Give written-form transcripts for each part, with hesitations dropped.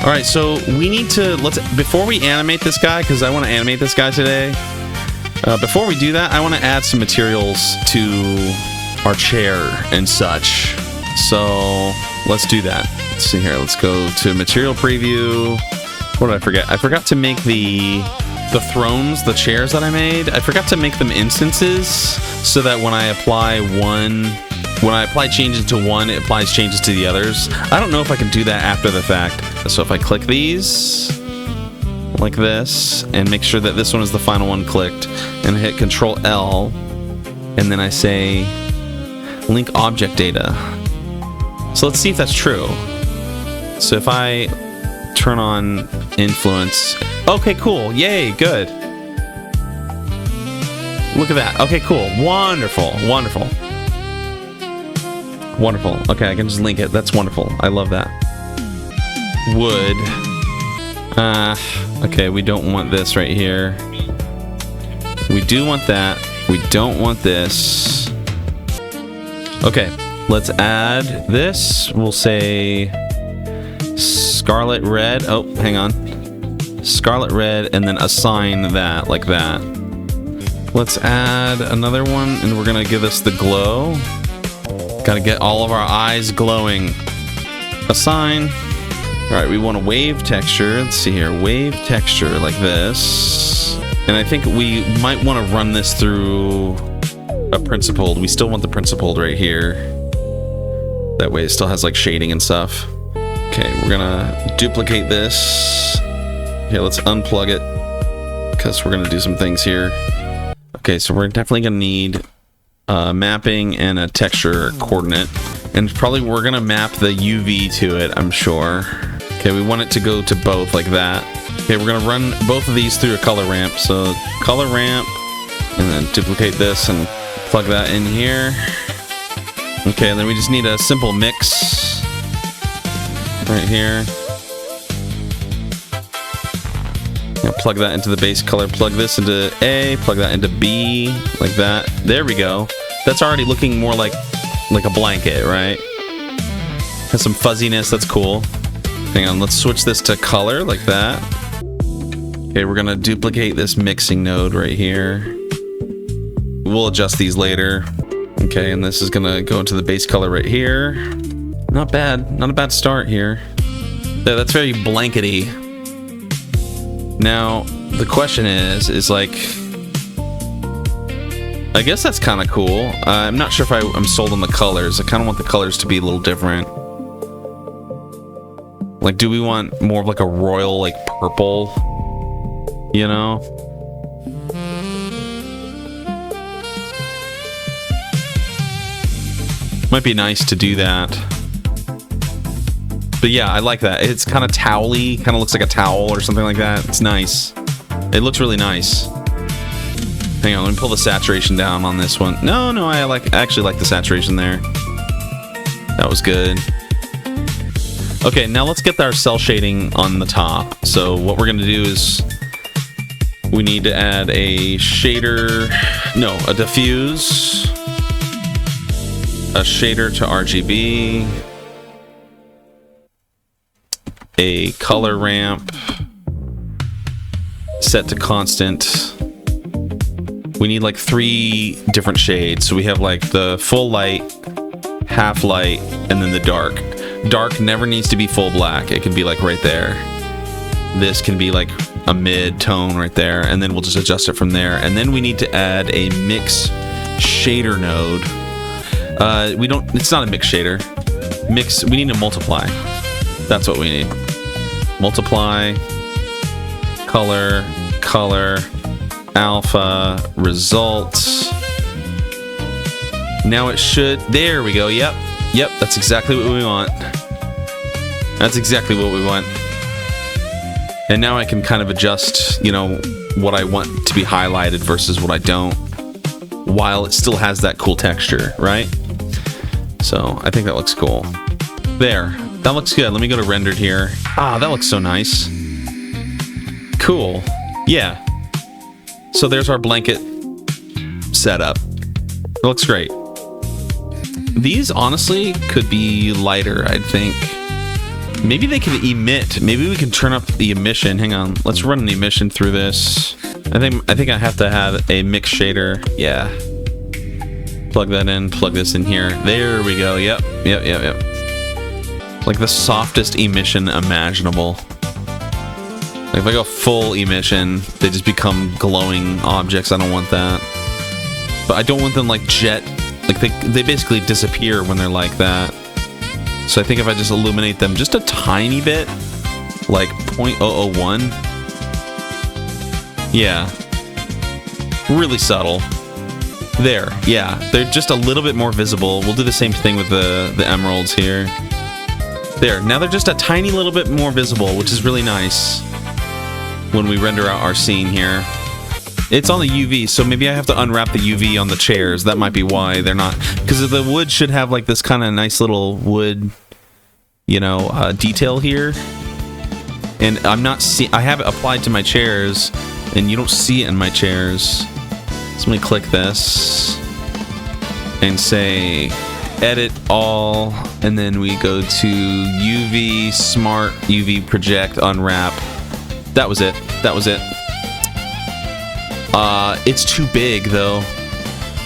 All right, so we need to, before we animate this guy, because I want to animate this guy today, before we do that, I want to add some materials to our chair and such. So let's do that. Let's see here. Let's go to material preview. What did I forget? I forgot to make the thrones, the chairs that I made. I forgot to make them instances so that when I apply changes to one, it applies changes to the others. I don't know if I can do that after the fact. So if I click these like this and make sure that this one is the final one clicked and hit Control L, and then I say link object data. So let's see if that's true. So if I turn on influence, okay, cool, yay, good. Look at that. Okay, cool, wonderful. Okay, I can just link it. That's wonderful. I love that. Wood. Okay, we don't want this right here. We do want that. We don't want this. Okay, let's add this. We'll say scarlet red. Oh, hang on. Scarlet red, and then assign that like that. Let's add another one, and we're gonna give this the glow. Gotta get all of our eyes glowing. Assign. Alright, we want a wave texture. Let's see here. Wave texture like this. And I think we might want to run this through a principled. We still want the principled right here. That way it still has like shading and stuff. Okay, we're gonna duplicate this. Here, let's unplug it, because we're gonna do some things here. Okay, so we're definitely gonna need mapping and a texture coordinate, and probably we're gonna map the UV to it, I'm sure. Okay, we want it to go to both like that. Okay, we're gonna run both of these through a color ramp. So color ramp, and then duplicate this and plug that in here. Okay, and then we just need a simple mix right here. Now plug that into the base color, plug this into A, plug that into B, like that. There we go. That's already looking more like a blanket, right? Has some fuzziness, that's cool. Hang on, let's switch this to color, like that. Okay, we're gonna duplicate this mixing node right here. We'll adjust these later. Okay, and this is gonna go into the base color right here. Not bad, not a bad start here. Yeah, that's very blankety. Now, the question is like, I guess that's kind of cool. I'm not sure if I'm sold on the colors. I kind of want the colors to be a little different. Like, do we want more of like a royal, like purple? You know? Might be nice to do that. But yeah, I like that. It's kind of towel-y, kind of looks like a towel or something like that. It's nice. It looks really nice. Hang on, let me pull the saturation down on this one. No, I actually like the saturation there. That was good. Okay, now let's get our cell shading on the top. So what we're gonna do is we need to add a shader, no, a diffuse, a shader to RGB, a color ramp set to constant. We need like 3 different shades. So we have like the full light, half light, and then the dark. Dark never needs to be full black. It can be like right there. This can be like a mid tone right there, and then we'll just adjust it from there. And then we need to add a mix shader node. It's not a mix shader. We need to multiply. That's what we need. Multiply, color, alpha, results. Now it should, there we go, yep, that's exactly what we want. That's exactly what we want. And now I can kind of adjust, you know, what I want to be highlighted versus what I don't, while it still has that cool texture, right? So I think that looks cool. There, that looks good. Let me go to rendered here. Ah, that looks so nice. Cool. Yeah. So there's our blanket setup. It looks great. These honestly could be lighter, I think. Maybe they can emit. Maybe we can turn up the emission. Hang on. Let's run an emission through this. I think I have to have a mix shader. Yeah. Plug that in. Plug this in here. There we go. Yep. Like the softest emission imaginable. Like if I go full emission, they just become glowing objects. I don't want that. But I don't want them like jet. Like they basically disappear when they're like that. So I think if I just illuminate them just a tiny bit, like 0.001. Yeah. Really subtle. There. Yeah. They're just a little bit more visible. We'll do the same thing with the emeralds here. There. Now they're just a tiny little bit more visible, which is really nice when we render out our scene here. It's on the UV, so maybe I have to unwrap the UV on the chairs. That might be why they're not... Because the wood should have like this kind of nice little wood, you know, detail here. And I'm not see. I have it applied to my chairs, and you don't see it in my chairs. So let me click this and say edit all, and then we go to UV Smart UV Project Unwrap. That was it. That was it. It's too big though.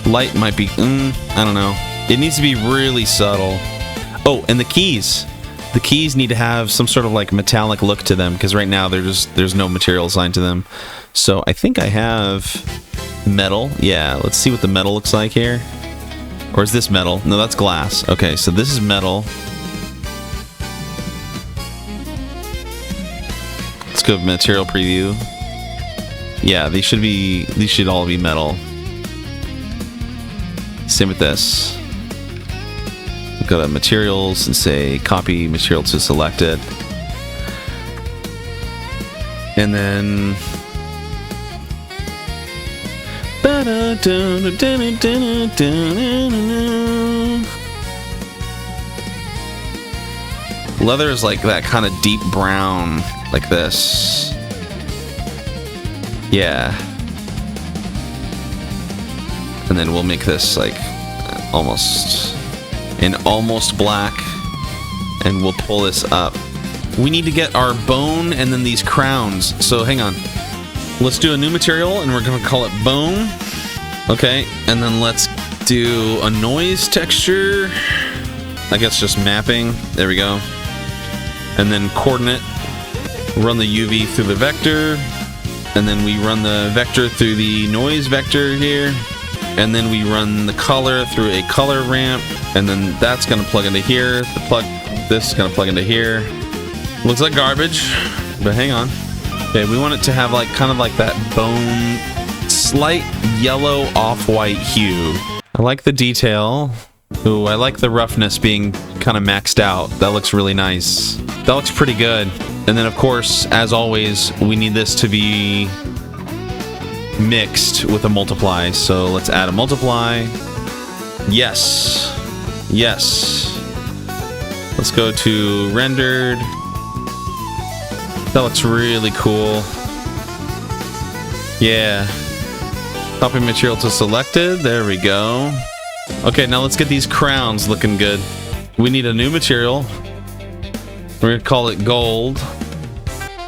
Light might be, I don't know. It needs to be really subtle. Oh, and the keys. The keys need to have some sort of like metallic look to them, because right now there's no material assigned to them. So I think I have metal. Yeah, let's see what the metal looks like here. Or is this metal? No, that's glass. Okay, so this is metal. Let's go material preview. Yeah, these should all be metal. Same with this. Go to materials and say copy material to selected. And then leather is like that kind of deep brown, like this. Yeah. And then we'll make this like almost black, and we'll pull this up. We need to get our bone and then these crowns. So hang on. Let's do a new material, and we're going to call it bone. Okay, and then let's do a noise texture. I guess just mapping. There we go. And then coordinate. Run the UV through the vector. And then we run the vector through the noise vector here. And then we run the color through a color ramp. And then that's going to plug into here. This is going to plug into here. Looks like garbage, but hang on. Okay, we want it to have like kind of like that bone, slight yellow off-white hue. I like the detail. Ooh, I like the roughness being kind of maxed out. That looks really nice. That looks pretty good. And then of course, as always, we need this to be mixed with a multiply. So let's add a multiply. Yes. Yes. Let's go to rendered. That looks really cool. Yeah. Copy material to selected. There we go. Okay, now let's get these crowns looking good. We need a new material. We're going to call it gold.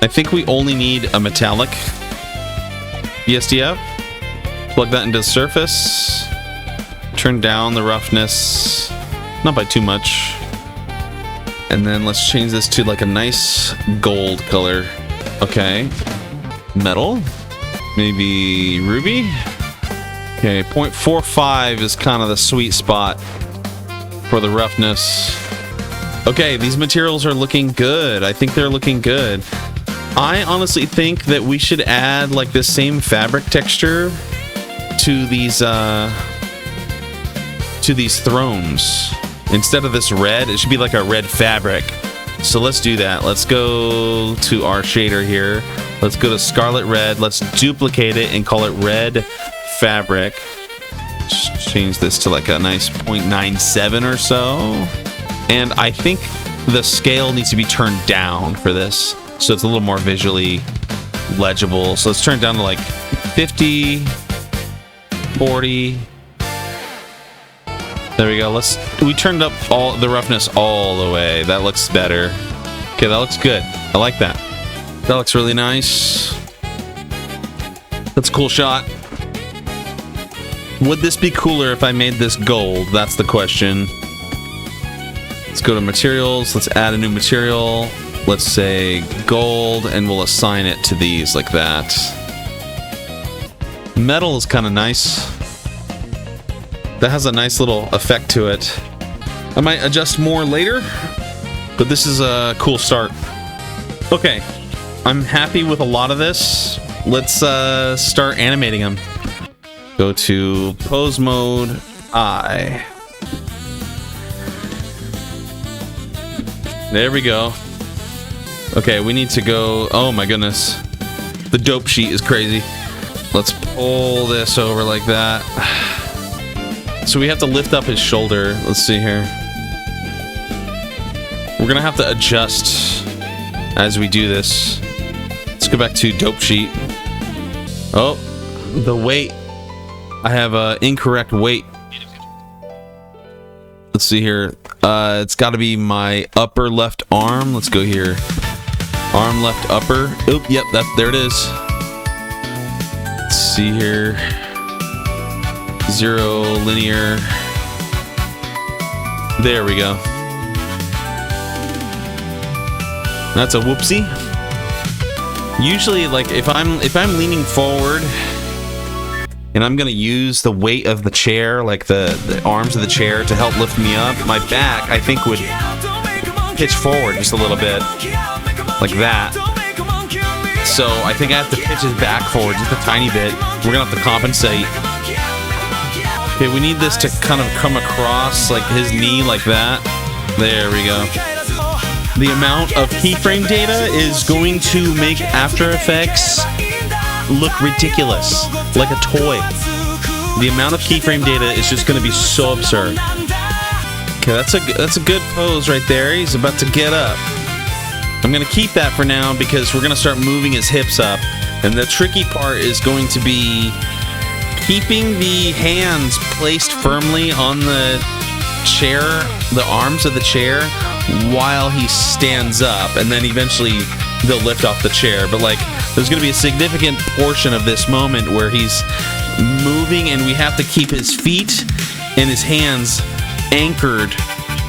I think we only need a metallic BSDF. Plug that into the surface. Turn down the roughness. Not by too much. And then let's change this to like a nice gold color. Okay. Metal. Maybe ruby. Okay, 0.45 is kind of the sweet spot for the roughness. Okay, these materials are looking good. I think they're looking good. I honestly think that we should add like this same fabric texture to these thrones. Instead of this red, it should be like a red fabric. So let's do that. Let's go to our shader here. Let's go to Scarlet Red. Let's duplicate it and call it red fabric. Just change this to like a nice 0.97 or so. And I think the scale needs to be turned down for this, so it's a little more visually legible. So let's turn it down to like 50, 40. There we go. We turned up all the roughness all the way. That looks better. Okay, that looks good. I like that. That looks really nice. That's a cool shot. Would this be cooler if I made this gold? That's the question. Let's go to materials. Let's add a new material. Let's say gold, and we'll assign it to these like that. Metal is kind of nice. That has a nice little effect to it. I might adjust more later, but this is a cool start. Okay, I'm happy with a lot of this. Let's start animating them. Go to pose mode, I. There we go. Okay, we need to go... Oh my goodness. The dope sheet is crazy. Let's pull this over like that. So we have to lift up his shoulder. Let's see here. We're gonna have to adjust as we do this. Let's go back to dope sheet. Oh, the weight. I have incorrect weight. Let's see here. It's got to be my upper left arm. Let's go here. Arm left upper. Oop, yep, there it is. Let's see here. 0 linear. There we go. That's a whoopsie. Usually, like if I'm leaning forward and I'm gonna use the weight of the chair, like the arms of the chair, to help lift me up, my back I think would pitch forward just a little bit, like that. So I think I have to pitch his back forward just a tiny bit. We're gonna have to compensate. Okay, we need this to kind of come across like his knee like that. There we go. The amount of keyframe data is going to make After Effects look ridiculous, like a toy. The amount of keyframe data is just going to be so absurd. Okay, that's a good pose right there. He's about to get up. I'm going to keep that for now because we're going to start moving his hips up. And the tricky part is going to be keeping the hands placed firmly on the chair, the arms of the chair, while he stands up, and then eventually they'll lift off the chair. But like, there's going to be a significant portion of this moment where he's moving and we have to keep his feet and his hands anchored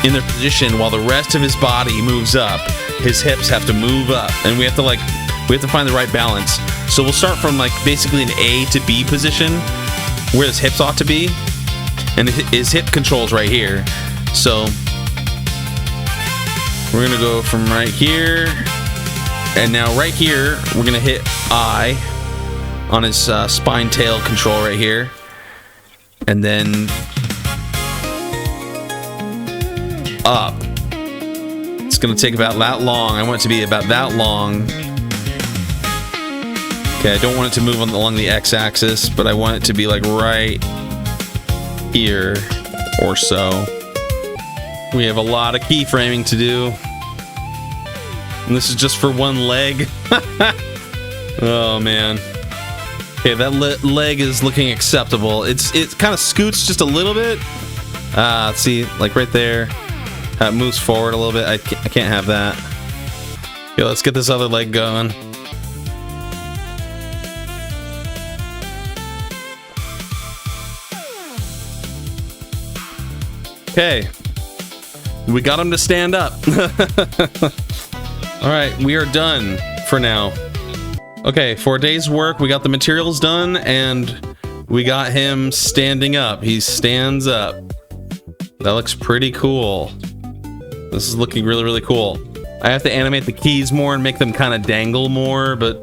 in their position while the rest of his body moves up. His hips have to move up, and we have to find the right balance. So we'll start from like basically an A to B position where his hips ought to be, and his hip control's right here. So we're gonna go from right here, and now right here we're gonna hit I on his spine tail control right here, and then up. It's gonna take about that long. I want it to be about that long. Okay, I don't want it to move along the x-axis, but I want it to be like right here or so. We have a lot of keyframing to do. And this is just for one leg. Oh, man. Okay, that leg is looking acceptable. It kind of scoots just a little bit. See, like right there. It moves forward a little bit. I can't have that. Okay, let's get this other leg going. Okay. We got him to stand up. All right, we are done for now. Okay, for a day's work, we got the materials done, and we got him standing up. He stands up. That looks pretty cool. This is looking really, really cool. I have to animate the keys more and make them kind of dangle more, but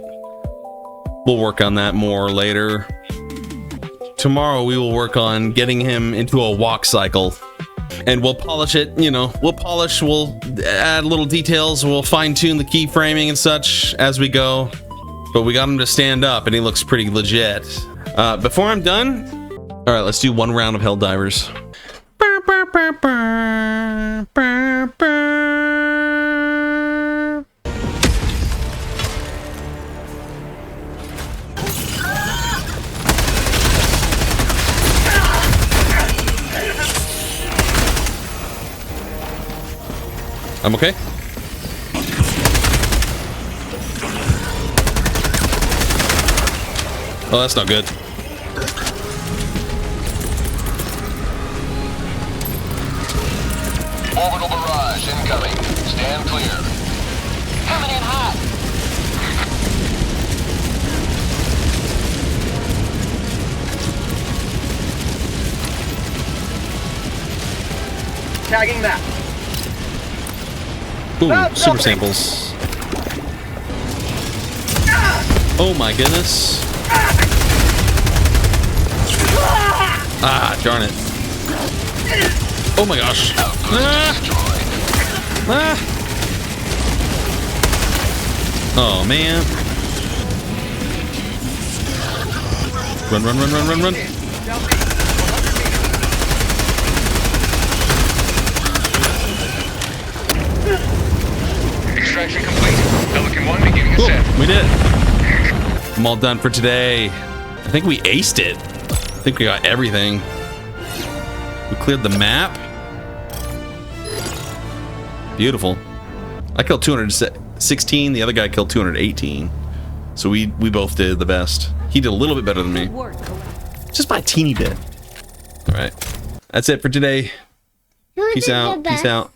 we'll work on that more later. Tomorrow, we will work on getting him into a walk cycle. And we'll polish it, you know, we'll add little details, we'll fine-tune the keyframing and such as we go. But we got him to stand up, and he looks pretty legit. Before I'm done, all right, let's do one round of Helldivers. I'm okay. Oh, that's not good. Orbital barrage incoming. Stand clear. Coming in hot. Tagging map. Ooh, super samples. Oh my goodness. Ah, darn it. Oh my gosh. Ah. Oh man. Run, run, run, run, run, run. Extraction complete. Pelican 1 beginning ascent. We did it. I'm all done for today. I think we aced it. I think we got everything. We cleared the map. Beautiful. I killed 216. The other guy killed 218. So we both did the best. He did a little bit better than me. Just by a teeny bit. All right. That's it for today. Peace out. Peace out.